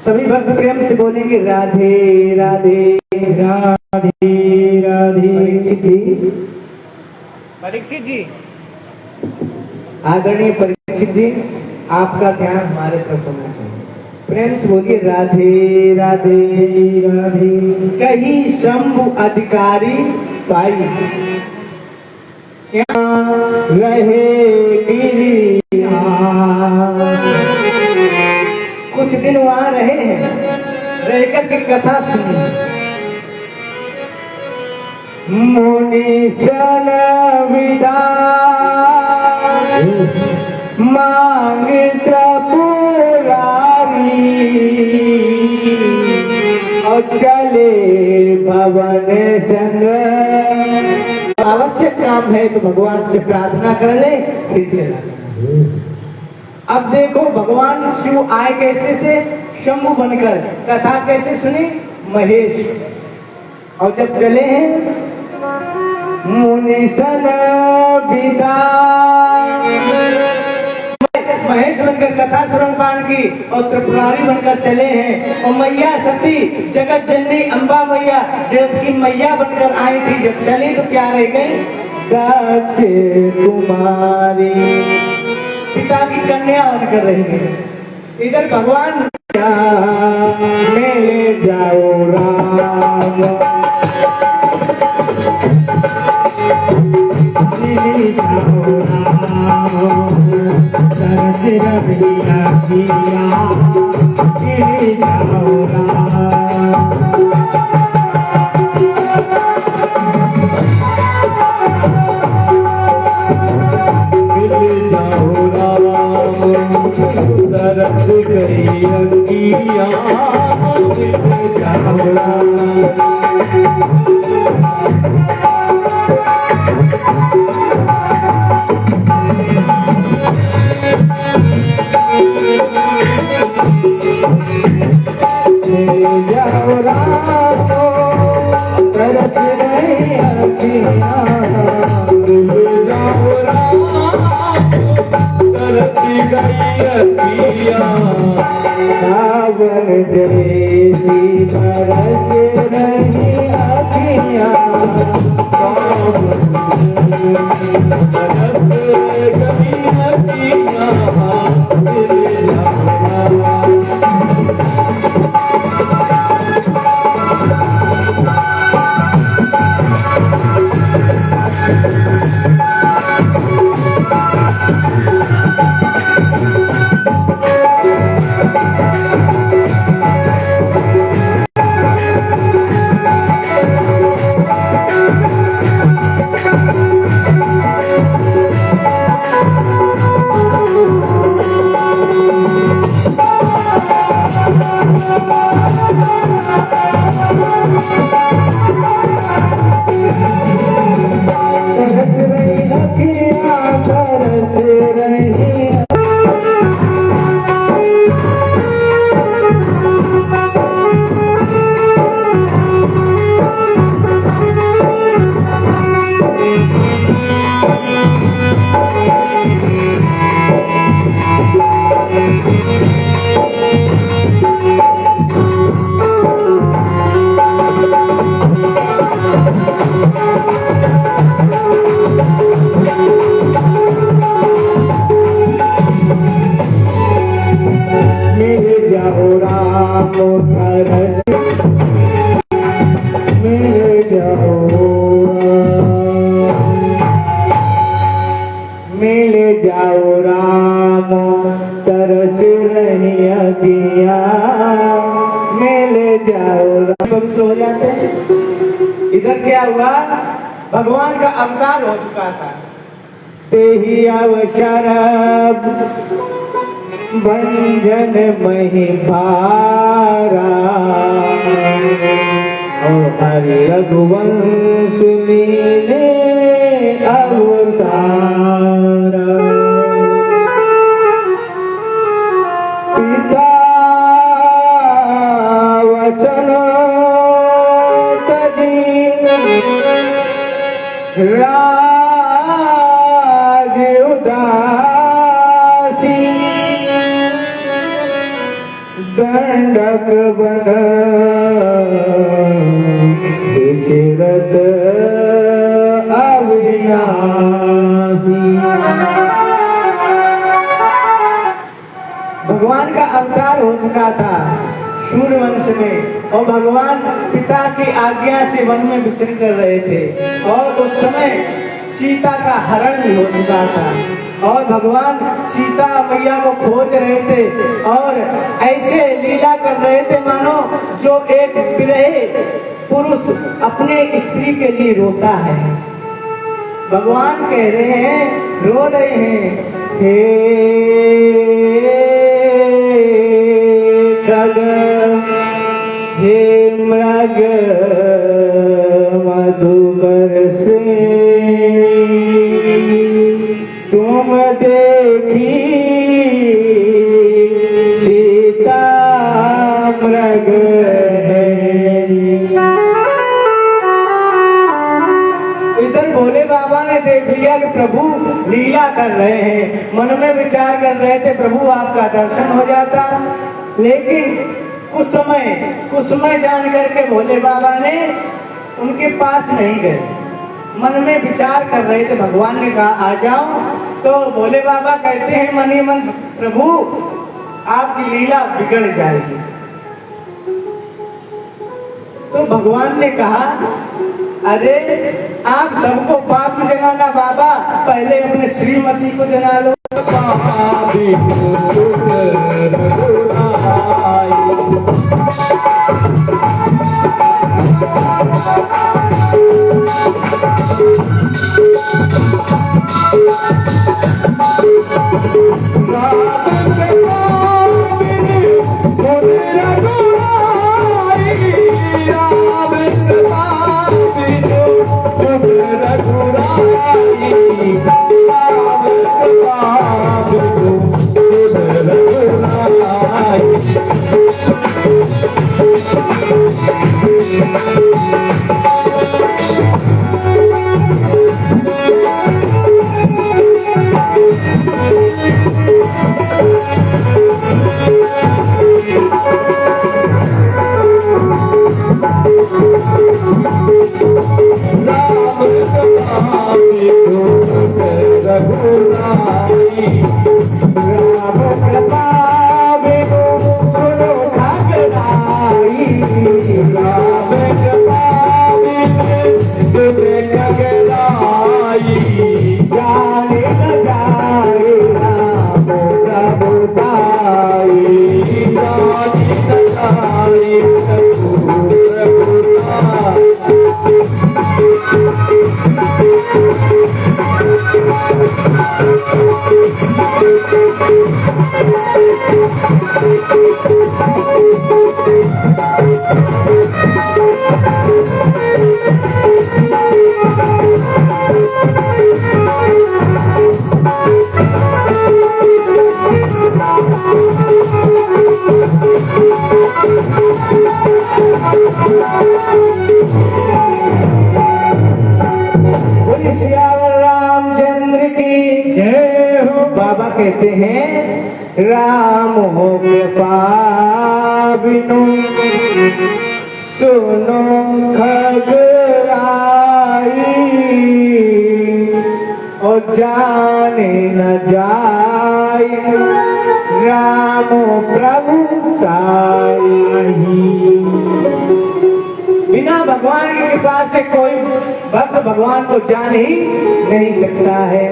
सभी भक्त प्रेम से बोलेंगे राधे राधे राधे राधे। परीक्षित जी, आदरणीय परीक्षित जी, आपका ध्यान हमारे तरफ होना चाहिए। प्रेम से बोलिए राधे राधे राधे। कहीं शंभु अधिकारी पाई क्या रहे गिरिया। कुछ दिन वहां रहे हैं, रह करके कथा सुनी। मुनीशन विदाई मांग त्रिपुरारी और चले भवन संग। आवश्यक काम है तो भगवान से प्रार्थना कर ले, फिर चला। अब देखो भगवान शिव आए कैसे थे, शंभु बनकर। कथा कैसे सुनी, महेश। और जब चले हैं मुनीसन विदा, महेश बनकर कथा श्रवण पान की और त्रिपुरारी बनकर चले हैं। और मैया सती जगत जननी अम्बा मैया देवकी मैया बनकर आई थी। जब चली तो क्या रह गई, दक्ष कुमारी पिता की कन्या बनकर रह गई। इधर भगवान मेले जाओ राम, मेले जाओ राम, तरस रविया किया, मेले जाओ राम। तरस गई अंगिया, जाओ तरस गई अंगिया, सावन जैसी बरस रही अखियाँ, बरस गई अखियाँ। मिल जाओ राम, तरस रही अखियाँ, मिल जाओ राम। पवित्र हो जाते हैं। इधर क्या हुआ, भगवान का अवतार हो चुका था। ते ही अवसर भंजन मही भारा, और हरि रघुवंश लीले अवतारा। पिता वचन तजी राज उदासी, दंडक बन विचरत अविनाशी। भगवान का अवतार हो चुका था सूर्यवंश में, और भगवान पिता की आज्ञा से वन में विचरण कर रहे थे, और उस समय सीता का हरण भी हो चुका था, और भगवान सीता मैया को खोज रहे थे, और ऐसे लीला कर रहे थे मानो जो एक विरही पुरुष अपने स्त्री के लिए रोता है। भगवान कह रहे हैं, रो रहे हैं, हे खग हे मृग मधुकर से तुम देखी सीता मृग है। इधर भोले बाबा ने देख लिया कि प्रभु लीला कर रहे हैं, मन में विचार कर रहे थे प्रभु आपका दर्शन हो जाता, लेकिन कुछ समय जान करके भोले बाबा ने उनके पास नहीं गए, मन में विचार कर रहे थे। भगवान ने कहा आ जाओ, तो भोले बाबा कहते हैं मन ही मन, प्रभु आपकी लीला बिगड़ जाएगी। तो भगवान ने कहा, अरे आप सबको पाप जगाना बाबा, पहले अपने श्रीमती को जना लो। बाबा कहते हैं राम हो कृपा बिनु सुनो खग आई, और जाने न जाए राम प्रभु बिना भगवान की कृपा से कोई भक्त भगवान को जान ही नहीं सकता है।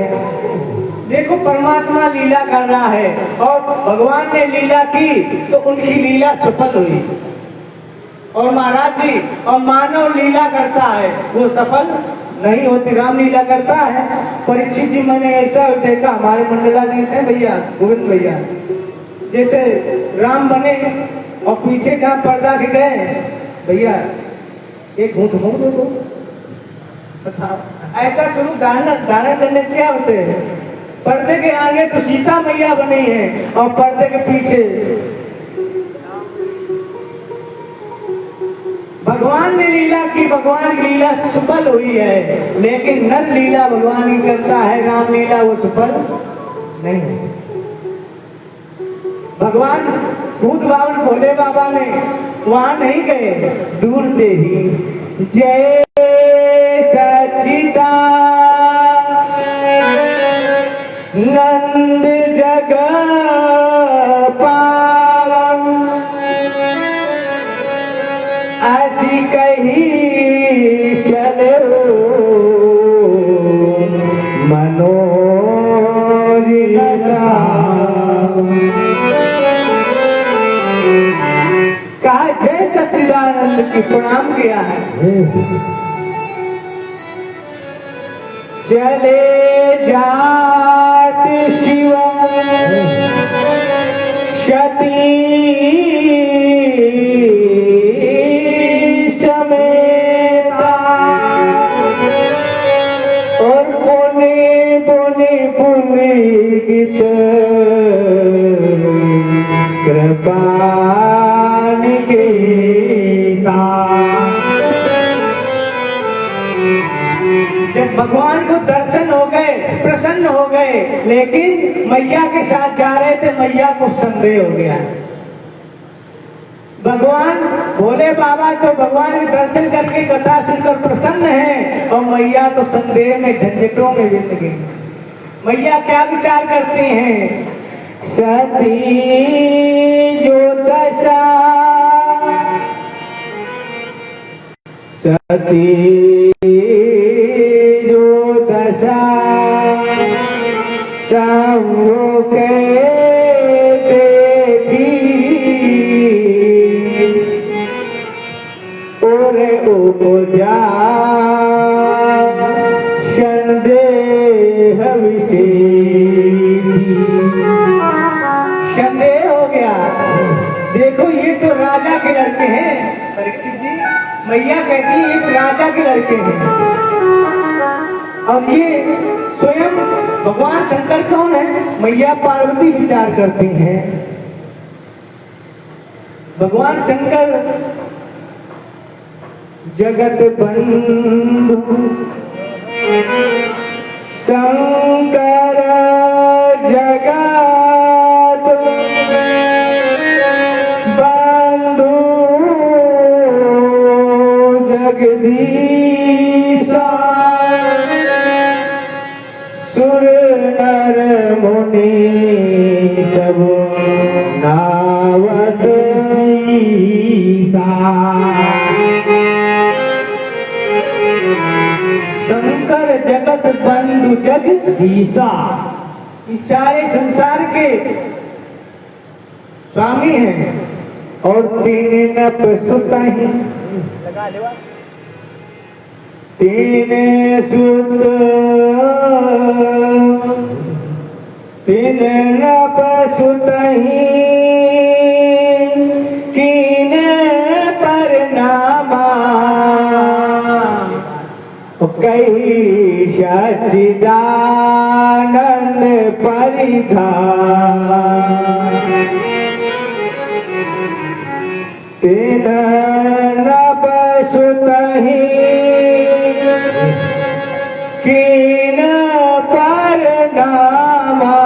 देखो परमात्मा लीला कर रहा है, और भगवान ने लीला की तो उनकी लीला सफल हुई, और महाराज जी और मानव लीला करता है वो सफल नहीं होती। राम लीला करता है। परीक्षित जी मैंने ऐसा देखा, हमारे मंडलाधीश है भैया गोविंद भैया, जैसे राम बने और पीछे जहाँ पर्दा के गए, भैया एक घूंट मुंह दो, ऐसा स्वरूप धारण करने क्या उसे। पर्दे के आगे तो सीता मैया बनी है, और पर्दे के पीछे भगवान ने लीला की, भगवान की लीला सफल हुई है। लेकिन नर लीला भगवान ही करता है, राम लीला वो सफल नहीं है। भगवान भूत बावन भोले बाबा ने वहां नहीं गए, दूर से ही जय सच्चिदानंद जग पावन ऐसी कही चलो मनोज कहा जय सच्चिदानंद की प्रणाम किया है। चले जात शिव शती समेता और बोने बोने बोले गीत कृपा जब भगवान को दर्शन हो गए, प्रसन्न हो गए, लेकिन मैया के साथ जा रहे थे, मैया को संदेह हो गया। भगवान भोले बाबा तो भगवान के दर्शन करके कथा सुनकर प्रसन्न है और मैया तो संदेह में झंझटों में बिंद गई। मैया क्या विचार करती हैं? सती जो दशा सती जो दशा सबके देखी और उपजा संदेह संदेह हो गया। देखो ये तो राजा के लड़के हैं परीक्षित जी, मैया कहती है ये राजा के लड़के हैं और ये स्वयं भगवान शंकर कौन है? मैया पार्वती विचार करती हैं। भगवान शंकर जगत बंधु शंकर जगत बंधु जगदीशा सुर नर मुनि सब नावत शंकर जगत बंधु जगदीशा, इस सारे संसार के स्वामी हैं और तीन नप सुत ही तीन सुत तीन नप सुत ही कीन पर नामा कही सच्चिदानंद परिधान तीन नप सुत ही कीन पर नामा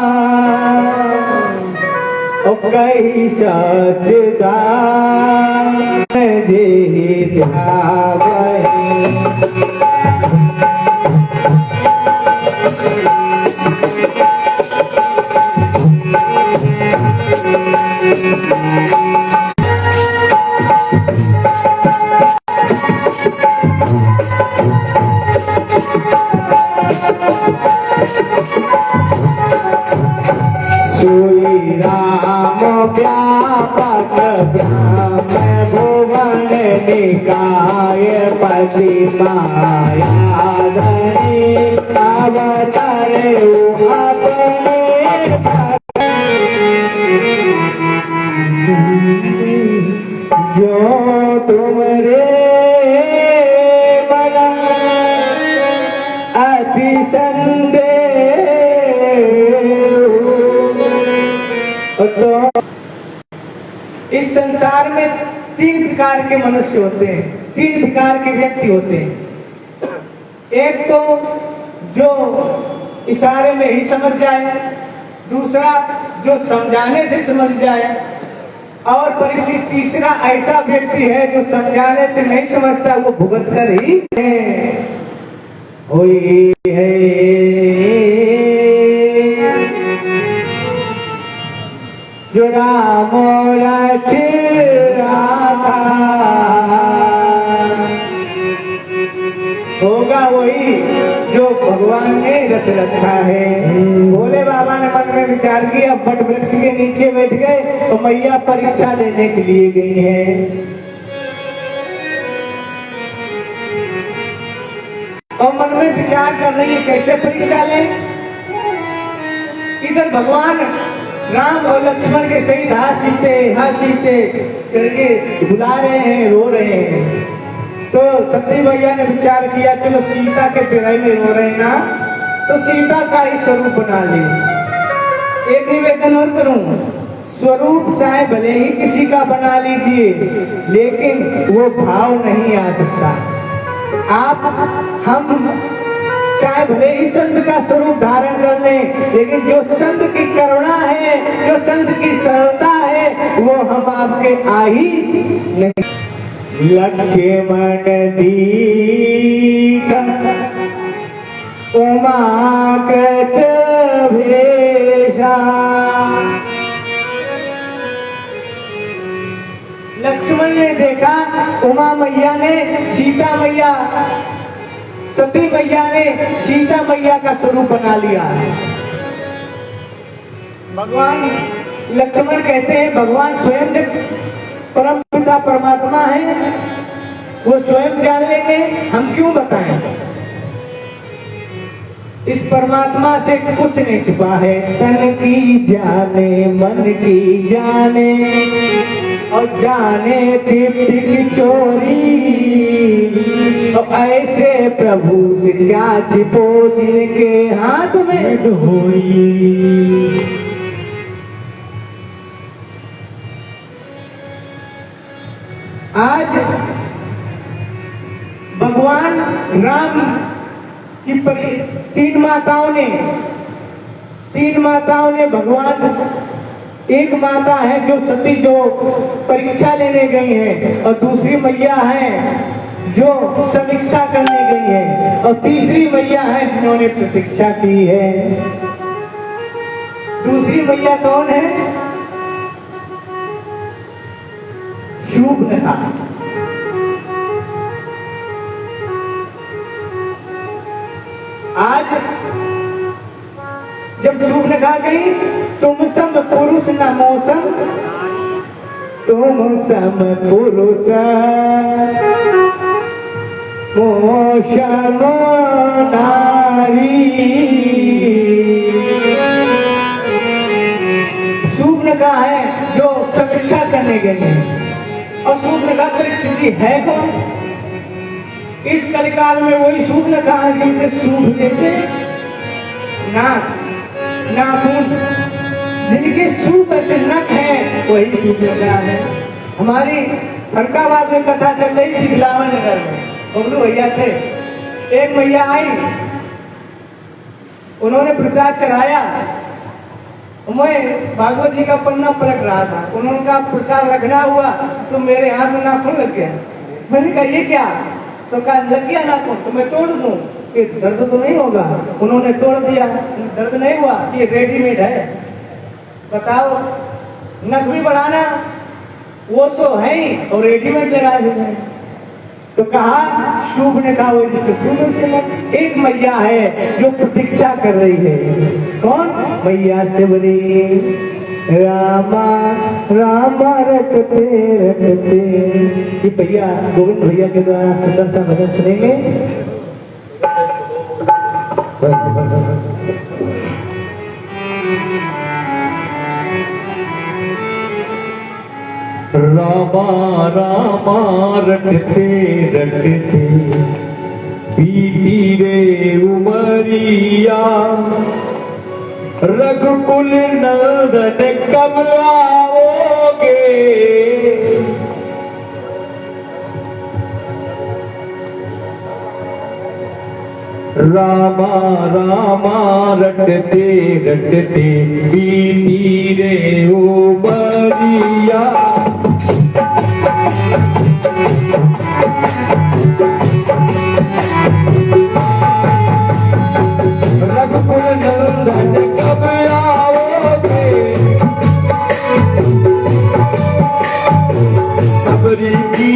कही सच्चिदानंद जी ध्यावहि सोई राम व्यापक ब्रह्म भुवन निकाय पति माया धरी अवतरे अपने जो तुमरे बना अति तो इस संसार में तीन प्रकार के मनुष्य होते हैं, तीन प्रकार के व्यक्ति होते हैं। एक तो जो इशारे में ही समझ जाए, दूसरा जो समझाने से समझ जाए, और परीक्षित तीसरा ऐसा व्यक्ति है जो समझाने से नहीं समझता, वो भुगत कर ही है। होई है जो राम होगा वही जो भगवान ने रच रखा है। भोले बाबा ने मन में विचार किया, बट वृक्ष के नीचे बैठ गए तो मैया परीक्षा देने के लिए गई है। और मन में विचार कर रही है कैसे परीक्षा ले। इधर भगवान राम और लक्ष्मण के सहित हाँ सीते करके बुला रहे हैं, रो रहे हैं। तो सती मैया ने विचार किया, चलो सीता के पिराई में रो रहे ना, तो सीता का ही स्वरूप बना ले। एक निवेदन और करूं, स्वरूप चाहे भले ही किसी का बना लीजिए, लेकिन वो भाव नहीं आ सकता। हम चाहे भले ही संत का स्वरूप धारण कर लें, लेकिन जो संत की करुणा है, जो संत की सरलता है, वो हम आपके आ ही नहीं। लक्ष्मण दीख उमाकृत भेषा। लक्ष्मण ने देखा उमा मैया ने सीता मैया, सती मैया ने सीता मैया का स्वरूप बना लिया। भगवान लक्ष्मण कहते हैं भगवान स्वयं जब परम पिता परमात्मा है, वो स्वयं जान लेंगे, हम क्यों बताएं। इस परमात्मा से कुछ नहीं छिपा है। तन की जाने मन की जाने, और जाने तृप्ति की चोरी। तो ऐसे प्रभु से क्या छिपो जिनके हाथ में धोई। आज भगवान राम की तीन माताओं ने भगवान, एक माता है जो सती जो परीक्षा लेने गई है, और दूसरी मैया है जो समीक्षा करने गई है, और तीसरी मैया है जिन्होंने प्रतीक्षा की है। दूसरी मैया कौन है? शूर्पणखा। आज जब शूर्पणखा गई, तुम सम पुरुष न मौसम, तुम सम पुरुष मौसम नारी। शूर्पणखा है जो समीक्षा करने गई है, और शूर्पणखा परीक्षित है कौन? इस कलिकाल में वही शूर्पणखा है जिनके सूप जैसे नाक, नाखून, जिनके सूप ऐसे नख है, वही शूर्पणखा है। हमारी फरकाबाद में कथा चल रही थी, बिलावन नगर में बबलू भैया थे। एक भैया आई, उन्होंने प्रसाद चढ़ाया, मैं भागवत जी का पन्ना पलट रहा था, उन्होंने कहा प्रसाद रखना हुआ तो मेरे हाथ में नाखून लग गया। मैंने कहा ये क्या? तो कहा लग गया नाखून तो मैं तोड़ दूं, कि दर्द तो नहीं होगा। उन्होंने तोड़ दिया, दर्द नहीं हुआ, ये रेडीमेड है। बताओ, नख भी बढ़ाना वो तो है ही, और रेडीमेड लगा देना। तो कहा शूर्पणखा वो जिसके सूर्य से लग। एक मैया है जो प्रतीक्षा कर रही है, कौन? मैया शिवरी। रामा रामा रटते रटते। ये भैया गोविंद भैया के द्वारा सुंदर सा भजन सुनेंगे। रामा रामा रटते रटते बीती रे उमरिया, रघुकुल नंदन कब आओगे। रामा रामा रटते रटते बीती रे उमरिया। रघुकुल नंदन कब आओगे, सबरी की